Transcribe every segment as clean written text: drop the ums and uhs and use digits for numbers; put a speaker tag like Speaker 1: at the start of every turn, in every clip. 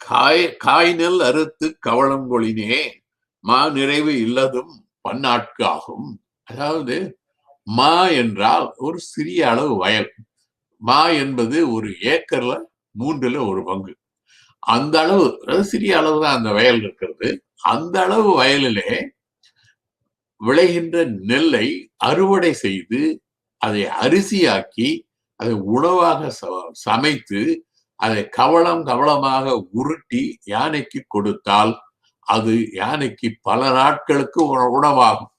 Speaker 1: காய்நெல் அறுத்து கவளங்கொளினே மா நிறைவு இல்லதும் பன்னாட்கு ஆகும். அதாவது மா என்றால் ஒரு சிறிய அளவு வயல். மா என்பது ஒரு ஏக்கர்ல 1/3 அந்த அளவு, சிறிய அளவு தான் அந்த வயல் இருக்கிறது. அந்த அளவு வயலிலே விளைகின்ற நெல்லை அறுவடை செய்து அதை அரிசியாக்கி அதை உணவாக சமைத்து அதை கவளமாக உருட்டி யானைக்கு கொடுத்தால் அது யானைக்கு பல நாட்களுக்கு உணவாகும்.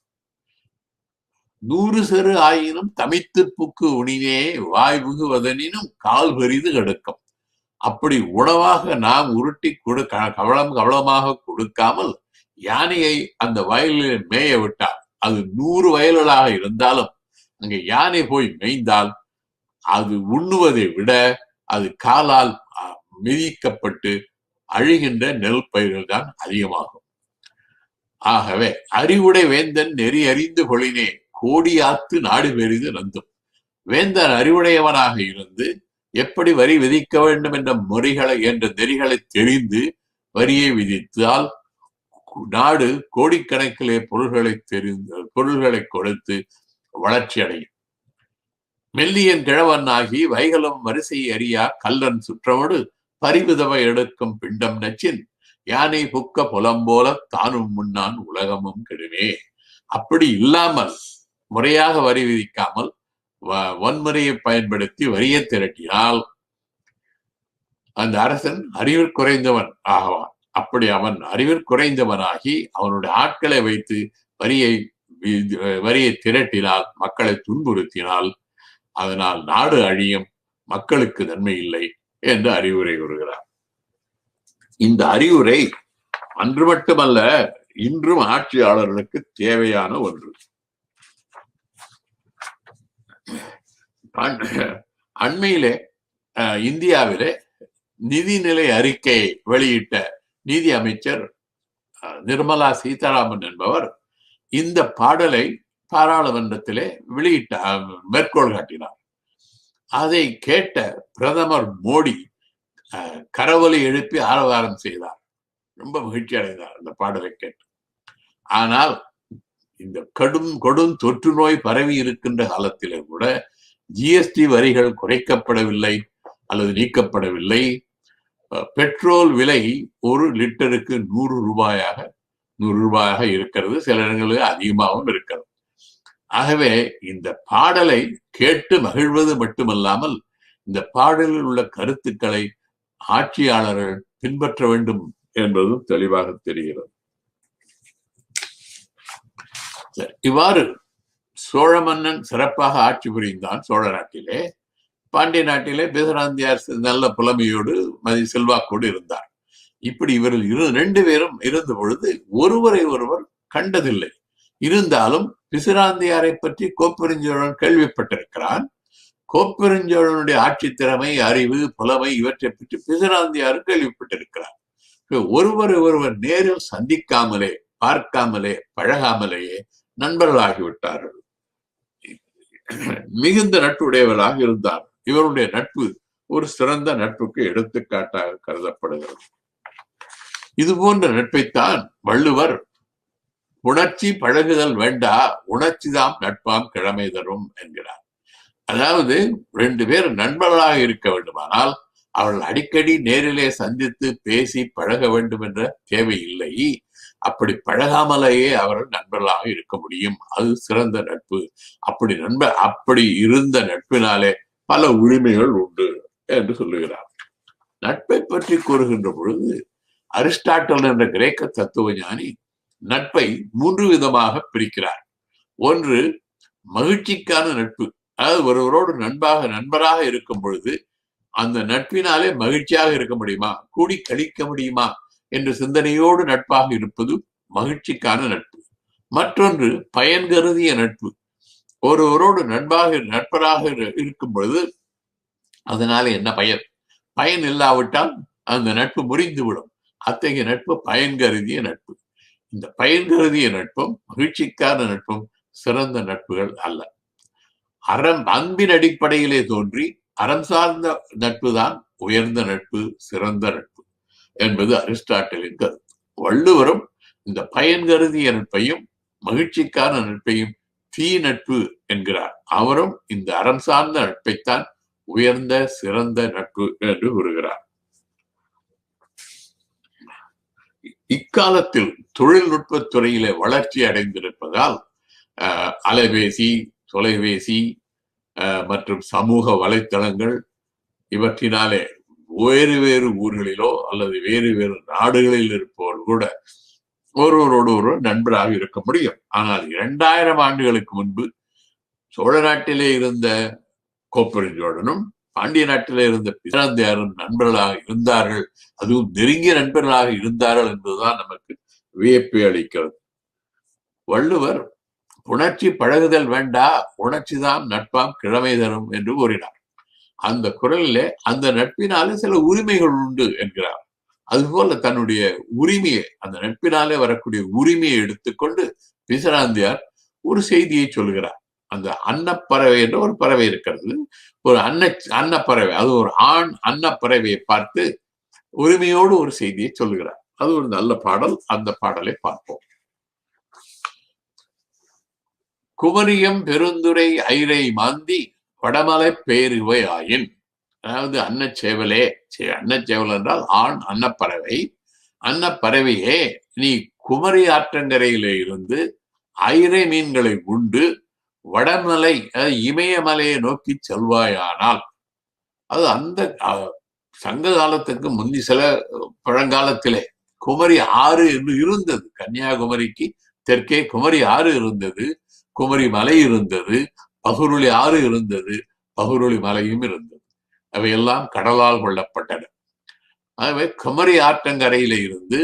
Speaker 1: 100 செரு ஆயினும் தமித்து புக்கு உணினே வாய் புகுவதனினும் கால் பெரிது கெடுக்கும். அப்படி உணவாக நாம் உருட்டி கவளமாக கொடுக்காமல் யானையை அந்த வயலில் மேய விட்டால், அது 100 வயல்களாக இருந்தாலும் அங்கே யானை போய் மேய்ந்தால் அது உண்ணுவதை விட அது காலால் மிதிக்கப்பட்டு அழிகின்ற நெல் பயிர்கள் தான் அதிகமாகும். ஆகவே அறிவுடை வேந்தன் நெறி அறிந்து கொளினே கோடியாத்து நாடு பெரிது நந்தும். வேந்தன் அறிவுடையவனாக இருந்து எப்படி வரி விதிக்க வேண்டும் என்ற நெறிகளை தெரிந்து வரியை விதித்தால் நாடு கோடிக்கணக்கிலே பொருள்களை கொடுத்து வளர்ச்சி அடையும். மெல்லியன் கிழவன் ஆகி வைகளும் வரிசை அறியா கல்லன் சுற்றமோடு பரிவிதவை எடுக்கும் பிண்டம் நச்சின் யானை புக்க புலம்போல தானும் முன்னான் உலகமும் கெடுமே. அப்படி இல்லாமல் முறையாக வரி விதிக்காமல் வன்முறையை பயன்படுத்தி வரியை திரட்டினால் அந்த அரசன் அறிவில் குறைந்தவன் ஆகவான். அப்படி அவன் அறிவில் குறைந்தவனாகி அவனுடைய ஆட்களை வைத்து வரியை திரட்டினால், மக்களை துன்புறுத்தினால் அதனால் நாடு அழியும், மக்களுக்கு நன்மை இல்லை என்று அறிவுரை கூறுகிறார். இந்த அறிவுரை அன்று மட்டுமல்ல, இன்றும் ஆட்சியாளர்களுக்கு தேவையான ஒன்று. அண்மையிலே இந்தியாவிலே நிதிநிலை அறிக்கை வெளியிட்ட நீதி அமைச்சர் நிர்மலா சீதாராமன் என்பவர் இந்த பாடலை பாராளுமன்றத்திலே மேற்கோள் காட்டினார். அதை கேட்ட பிரதமர் மோடி கரவொலி எழுப்பி ஆரவாரம் செய்தார். ரொம்ப மகிழ்ச்சி அடைந்தார் அந்த பாடலை கேட்டு. ஆனால் இந்த கொடும் தொற்று நோய் பரவி இருக்கின்ற காலத்திலே கூட ஜிஎஸ்டி வரிகள் குறைக்கப்படவில்லை அல்லது நீக்கப்படவில்லை. பெட்ரோல் விலை 1 லிட்டருக்கு 100 ரூபாயாக இருக்கிறது. சில இடங்களுக்கு அதிகமாகவும் இருக்கிறது. ஆகவே இந்த பாடலை கேட்டு மகிழ்வது மட்டுமல்லாமல் இந்த பாடலில் உள்ள கருத்துக்களை ஆட்சியாளர்கள் பின்பற்ற வேண்டும் என்பதும் தெளிவாக தெரிகிறது. இவ்வாறு சோழ மன்னன் சிறப்பாக ஆட்சி புரிந்தான் சோழ நாட்டிலே. பாண்டிய நாட்டிலே பிசிராந்தியார் நல்ல புலமையோடு செல்வாக்கோடு இருந்தார். இப்படி இவர்கள் 2 பேரும் இருந்த பொழுது ஒருவரை ஒருவர் கண்டதில்லை. இருந்தாலும் பிசிராந்தியாரை பற்றி கோப்பெருஞ்சோழன் கேள்விப்பட்டிருக்கிறான். கோப்பெருஞ்சோழனுடைய ஆட்சி திறமை, அறிவு, புலமை இவற்றை பற்றி பிசிராந்தியாரும் கேள்விப்பட்டிருக்கிறார். ஒருவர் நேரில் சந்திக்காமலே, பார்க்காமலே, பழகாமலேயே நண்பர்களாகிவிட்டார்கள். மிகுந்த நட்புடையவர்களாக இருந்தார். இவருடைய நட்பு ஒரு சிறந்த நட்புக்கு எடுத்துக்காட்டாக கருதப்படுகிறது. இது போன்ற நட்பைத்தான் வள்ளுவர் உணர்ச்சி பழகுதல் வேண்டா, உணர்ச்சிதாம் நட்பாம் கிழமை தரும் என்கிறார். அதாவது 2 பேர் நண்பர்களாக இருக்க வேண்டுமானால் அவர்கள் அடிக்கடி நேரிலே சந்தித்து பேசி பழக வேண்டும் என்ற தேவை இல்லை. அப்படி பழகாமலேயே அவர்கள் நண்பர்களாக இருக்க முடியும். அது சிறந்த நட்பு. அப்படி இருந்த நட்பினாலே பல உரிமைகள் உண்டு என்று சொல்லுகிறார். நட்பை பற்றி கூறுகின்ற பொழுது அரிஸ்டாட்டில் என்ற கிரேக்க தத்துவ ஞானி நட்பை 3 விதமாக பிரிக்கிறார். ஒன்று மகிழ்ச்சிக்கான நட்பு. அதாவது ஒருவரோடு நண்பராக இருக்கும் பொழுது அந்த நட்பினாலே மகிழ்ச்சியாக இருக்க முடியுமா, கூடி கழிக்க முடியுமா என்ற சிந்தனையோடு நட்பாக இருப்பது மகிழ்ச்சிக்கான நட்பு. மற்றொன்று பயன் கருதிய நட்பு. ஒருவரோடு நட்பராக இருக்கும் பொழுது அதனால என்ன பயன் இல்லாவிட்டால் அந்த நட்பு முறிந்துவிடும். அத்தகைய நட்பு பயன் கருதிய நட்பு. இந்த பயன் கருதிய நட்பும் மகிழ்ச்சிக்கான நட்பும் சிறந்த நட்புகள் அல்ல. அன்பின் அடிப்படையிலே தோன்றி அறம் சார்ந்த நட்பு தான் உயர்ந்த நட்பு, சிறந்த நட்பு. என்பது அரிஸ்டாட்டிலின் கருத்து. வள்ளுவரும் இந்த பயன் கருதிய நட்பையும் மகிழ்ச்சிக்கான நட்பையும் தீ நட்பு என்கிறார். அவரும் இந்த அறம் சார்ந்த நட்பைத்தான் உயர்ந்த சிறந்த நட்பு என்று கூறுகிறார். இக்காலத்தில் தொழில்நுட்பத் துறையிலே வளர்ச்சி அடைந்திருப்பதால் அலைபேசி, தொலைபேசி மற்றும் சமூக வலைத்தளங்கள் இவற்றினாலே வேறு வேறு ஊர்களிலோ அல்லது வேறு வேறு நாடுகளில் இருப்பவர் கூட ஒருவரோடு ஒருவர் நண்பராக இருக்க முடியும். ஆனால் 2000 ஆண்டுகளுக்கு முன்பு சோழ நாட்டிலே இருந்த கோப்பெருஞ்சோழனும் பாண்டிய நாட்டிலே இருந்த பிசாந்தியாரும் நண்பர்களாக இருந்தார்கள், அதுவும் நெருங்கிய நண்பர்களாக இருந்தார்கள் என்பதுதான் நமக்கு வியப்பை அளிக்கிறது. வள்ளுவர் உணர்ச்சி பழகுதல் வேண்டா, உணர்ச்சிதான் நட்பாம் கிழமை தரும் என்று கூறினார். அந்த குரலிலே அந்த நட்பினாலே சில உரிமைகள் உண்டு என்கிறார். அதுபோல தன்னுடைய உரிமையை, அந்த நட்பினாலே வரக்கூடிய உரிமையை எடுத்துக்கொண்டு பிசிராந்தியார் ஒரு செய்தியை சொல்கிறார். அந்த அன்னப்பறவை என்ற ஒரு பறவை இருக்கிறது, ஒரு அன்னப்பறவை, அது ஒரு ஆண் அன்னப்பறவையை பார்த்து உரிமையோடு ஒரு செய்தியை சொல்லுகிறார். அது ஒரு நல்ல பாடல். அந்த பாடலை பார்ப்போம். குமரியம் பெருந்துரை ஐரை மாந்தி வடமலை பேருவை ஆயின். அதாவது அன்னச்சேவலே, அன்னச்சேவல் என்றால் ஆண் அன்னப்பறவை. அன்னப்பறவையே, நீ குமரி ஆற்றங்கரையிலே இருந்து ஐரை மீன்களை உண்டு வடமலை இமயமலையை நோக்கி செல்வாயானால், அது அந்த சங்க காலத்துக்கு முந்தி சில பழங்காலத்திலே குமரி ஆறு என்று இருந்தது. கன்னியாகுமரிக்கு தெற்கே குமரி ஆறு இருந்தது, குமரி மலை இருந்தது, பகுருளி ஆறு இருந்தது, பகுருளி மலையும் இருந்தது. அவையெல்லாம் கடலால் கொள்ளப்பட்டன. ஆகவே குமரி ஆற்றங்கரையில இருந்து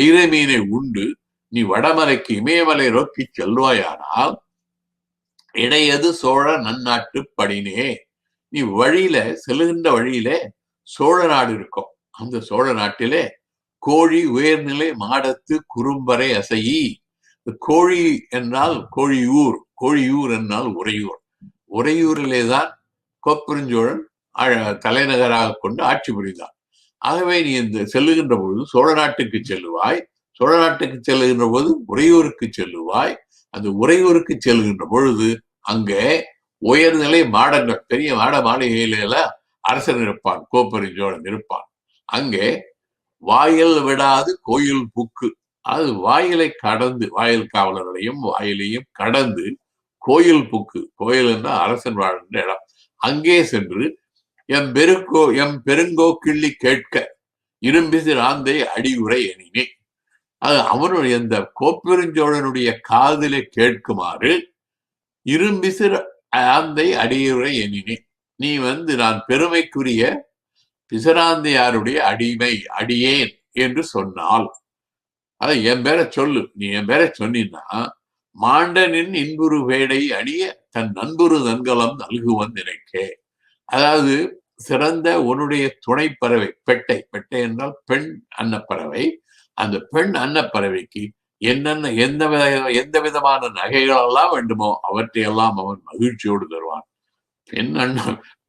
Speaker 1: ஐரை மீனை உண்டு நீ வடமலைக்கு இமயமலை நோக்கி செல்வாயானால் இடையது சோழ நன்னாட்டு படினே. நீ வழியில செல்லுகின்ற வழியிலே சோழ நாடு இருக்கும். அந்த சோழ நாட்டிலே கோழி உயர்நிலை மாடத்து குறும்பறை அசையி. கோழி என்றால் கோழியூர், கோழியூர் என்றால் உறையூர். உறையூரிலே தான் கோப்பெருஞ்சோழன் தலைநகராக கொண்டு ஆட்சி புரிந்தான். ஆகவே நீ இந்த செல்லுகின்ற பொழுது சோழ நாட்டுக்கு செல்லுவாய், சோழ நாட்டுக்கு செல்லுகின்ற போது உறையூருக்கு செல்லுவாய். அந்த உறையூருக்கு செல்லுகின்ற பொழுது அங்கே உயர்நிலை மாடங்கள், பெரிய மாட மாளிகையில அரசன் இருப்பான், கோப்பெருஞ்சோழன் இருப்பான். அங்கே வாயில் விடாது கோயில் புக்கு, அது வாயிலை கடந்து, வாயில் காவலர்களையும் வாயிலையும் கடந்து கோயில் புக்கு, கோயில் என்றால் அரசன் வாழ்கின்ற இடம், அங்கே சென்று எம் பெருங்கோ கிள்ளி கேட்க இரும்பிசி ராந்தை அடியுரை எனினே. அது அவனுடைய இந்த கோப்பெருஞ்சோழனுடைய காதிலே கேட்குமாறு இரும்பிசிர் ஆந்தை அடியுரை எனினே. நீ நான் பெருமைக்குரிய பிசிராந்தையாருடைய அடிமை அடியேன் என்று சொன்னால், அதை என் பேரை சொல்லு. நீ என் பேரை சொன்னா மாண்டனின் இன்புறு வேடை அணிய தன் நண்புறு நன்கலம் நல்குவன் நினைக்கே. அதாவது சிறந்த உன்னுடைய துணைப்பறவை பெட்டை, பெட்டை என்றால் பெண் அன்னப்பறவை. அந்த பெண் அன்னப்பறவைக்கு என்னென்ன எந்த விதமான நகைகள் எல்லாம் வேண்டுமோ அவற்றையெல்லாம் அவன் மகிழ்ச்சியோடு தருவான்.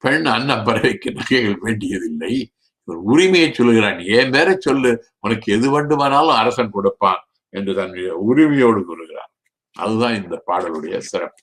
Speaker 1: பெண் அன்னப்பறவைக்கு நகைகள் வேண்டியதில்லை, உரிமையை சொல்லுகிறான். என் பேரை சொல்லு, உனக்கு எது வேண்டுமானாலும் அரசன் கொடுப்பான் என்று தன்னுடைய உரிமையோடு கூறுகிறான். அதுதான் இந்த பாடலுடைய சிறப்பு.